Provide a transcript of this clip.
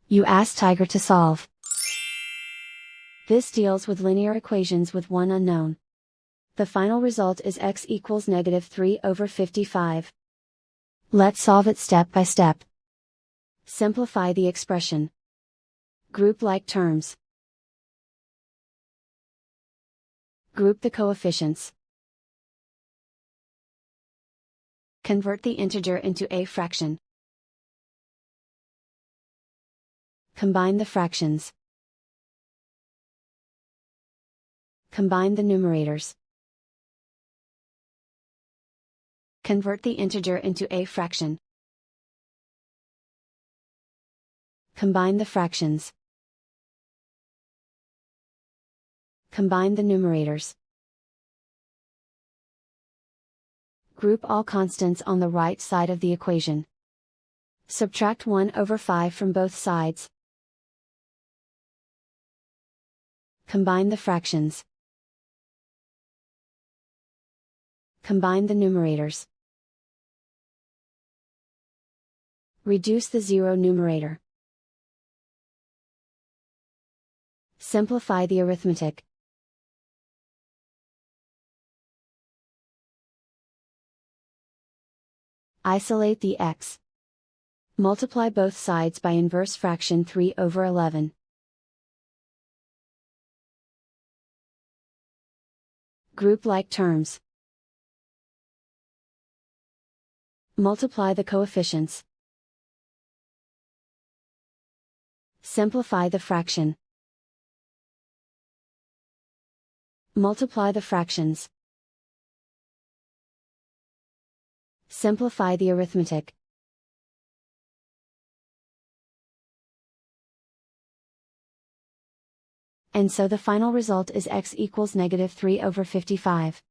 You ask Tiger to solve. This deals with linear equations with one unknown. The final result is x equals -3/55. Let's solve it step by step. Simplify the expression. Group like terms. Group the coefficients. Convert the integer into a fraction. Combine the fractions. Combine the numerators. Convert the integer into a fraction. Combine the fractions. Combine the numerators. Group all constants on the right side of the equation. Subtract 1/5 from both sides. Combine the fractions. Combine the numerators. Reduce the zero numerator. Simplify the arithmetic. Isolate the x. Multiply both sides by inverse fraction 3/11. Group like terms. Multiply the coefficients. Simplify the fraction. Multiply the fractions. Simplify the arithmetic. And so the final result is x equals -3/55.